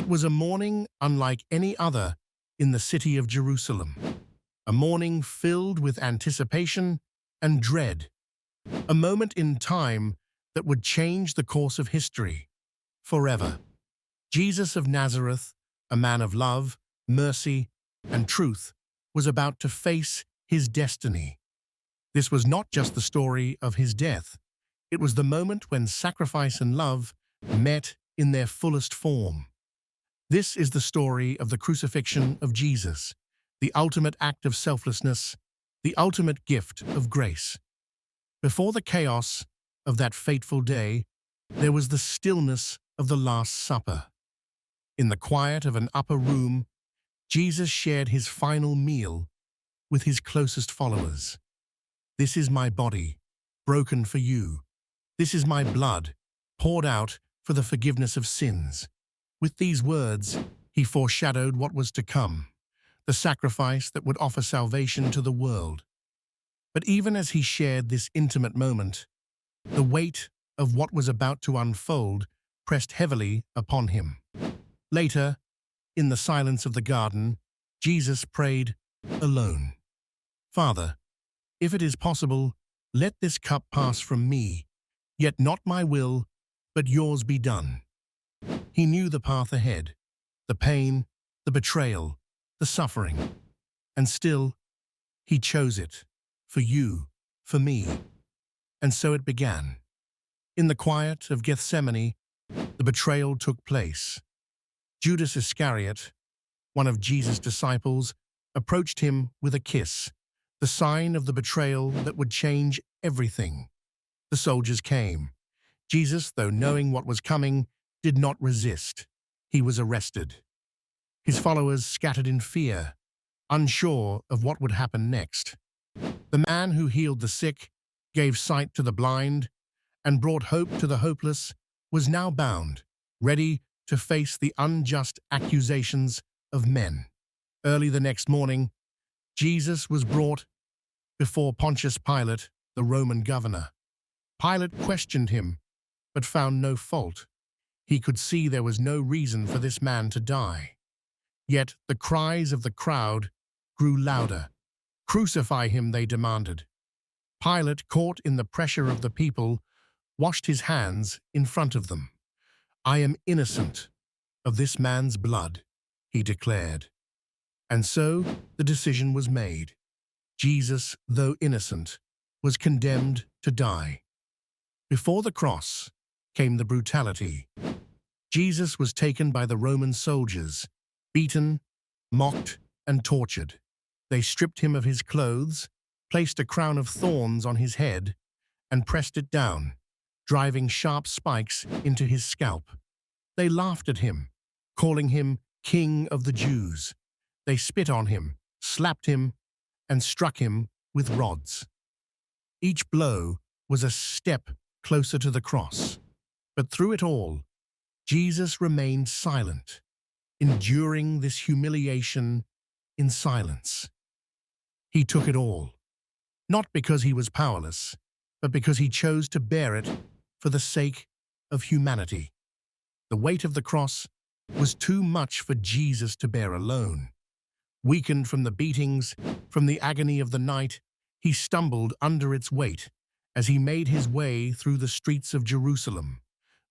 It was a morning unlike any other in the city of Jerusalem, a morning filled with anticipation and dread, a moment in time that would change the course of history forever. Jesus of Nazareth, a man of love, mercy, and truth, was about to face his destiny. This was not just the story of his death. It was the moment when sacrifice and love met in their fullest form. This is the story of the crucifixion of Jesus, the ultimate act of selflessness, the ultimate gift of grace. Before the chaos of that fateful day, there was the stillness of the Last Supper. In the quiet of an upper room, Jesus shared his final meal with his closest followers. "This is my body, broken for you. This is my blood, poured out for the forgiveness of sins." With these words, he foreshadowed what was to come, the sacrifice that would offer salvation to the world. But even as he shared this intimate moment, the weight of what was about to unfold pressed heavily upon him. Later, in the silence of the garden, Jesus prayed alone. "Father, if it is possible, let this cup pass from me, yet not my will, but yours be done." He knew the path ahead, the pain, the betrayal, the suffering, and still, he chose it, for you, for me. And so it began. In the quiet of Gethsemane, the betrayal took place. Judas Iscariot, one of Jesus' disciples, approached him with a kiss, the sign of the betrayal that would change everything. The soldiers came. Jesus, though knowing what was coming, did not resist. He was arrested. His followers scattered in fear, unsure of what would happen next. The man who healed the sick, gave sight to the blind, and brought hope to the hopeless was now bound, ready to face the unjust accusations of men. Early the next morning, Jesus was brought before Pontius Pilate, the Roman governor. Pilate questioned him, but found no fault. He could see there was no reason for this man to die. Yet the cries of the crowd grew louder. "Crucify him," they demanded. Pilate, caught in the pressure of the people, washed his hands in front of them. "I am innocent of this man's blood," he declared. And so the decision was made. Jesus, though innocent, was condemned to die. Before the cross came the brutality. Jesus was taken by the Roman soldiers, beaten, mocked, and tortured. They stripped him of his clothes, placed a crown of thorns on his head, and pressed it down, driving sharp spikes into his scalp. They laughed at him, calling him King of the Jews. They spit on him, slapped him, and struck him with rods. Each blow was a step closer to the cross. But through it all, Jesus remained silent, enduring this humiliation in silence. He took it all, not because he was powerless, but because he chose to bear it for the sake of humanity. The weight of the cross was too much for Jesus to bear alone. Weakened from the beatings, from the agony of the night, he stumbled under its weight as he made his way through the streets of Jerusalem,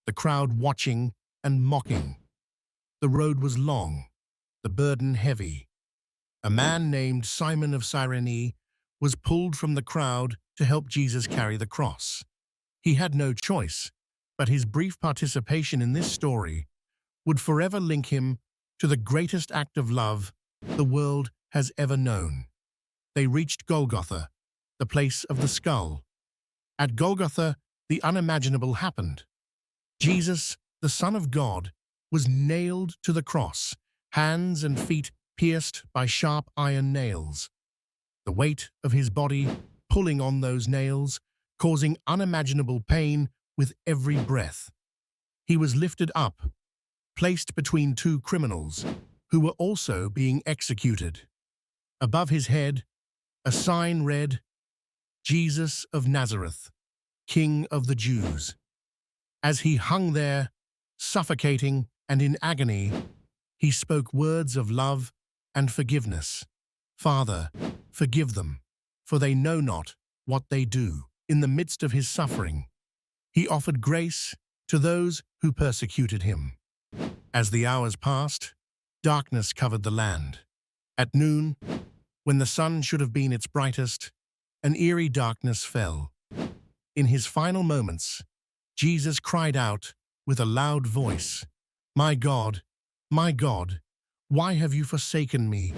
the crowd watching and mocking. The road was long, the burden heavy. A man named Simon of Cyrene was pulled from the crowd to help Jesus carry the cross. He had no choice, but his brief participation in this story would forever link him to the greatest act of love the world has ever known. They reached Golgotha, the place of the skull. At Golgotha, the unimaginable happened. Jesus, the Son of God, was nailed to the cross, hands and feet pierced by sharp iron nails. The weight of his body pulling on those nails, causing unimaginable pain with every breath. He was lifted up, placed between two criminals who were also being executed. Above his head, a sign read, "Jesus of Nazareth, King of the Jews." As he hung there, suffocating and in agony, He spoke words of love and forgiveness. Father, forgive them, for they know not what they do. In the midst of his suffering, he offered grace to those who persecuted him. As the hours passed, darkness covered the land. At noon, when the sun should have been its brightest, an eerie darkness fell. In his final moments, Jesus cried out with a loud voice, my God, why have you forsaken me?"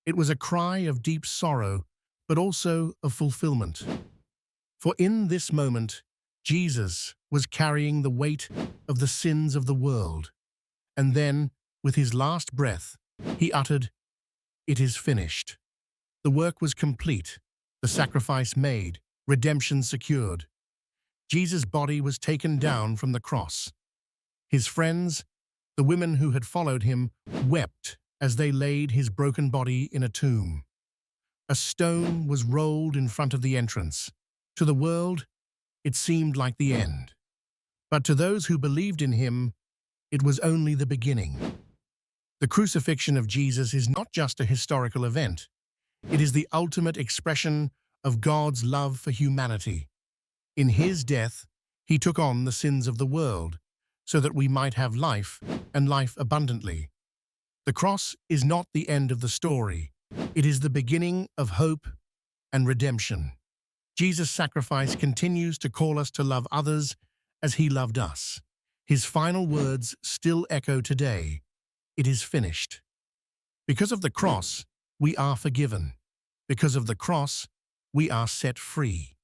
It was a cry of deep sorrow, but also of fulfillment. For in this moment, Jesus was carrying the weight of the sins of the world. And then, with his last breath, he uttered, "It is finished." The work was complete, the sacrifice made, redemption secured. Jesus' body was taken down from the cross. His friends, the women who had followed him, wept as they laid his broken body in a tomb. A stone was rolled in front of the entrance. To the world, it seemed like the end. But to those who believed in him, it was only the beginning. The crucifixion of Jesus is not just a historical event. It is the ultimate expression of God's love for humanity. In his death, he took on the sins of the world, so that we might have life, and life abundantly. The cross is not the end of the story. It is the beginning of hope and redemption. Jesus' sacrifice continues to call us to love others as he loved us. His final words still echo today. It is finished. Because of the cross, we are forgiven. Because of the cross, we are set free.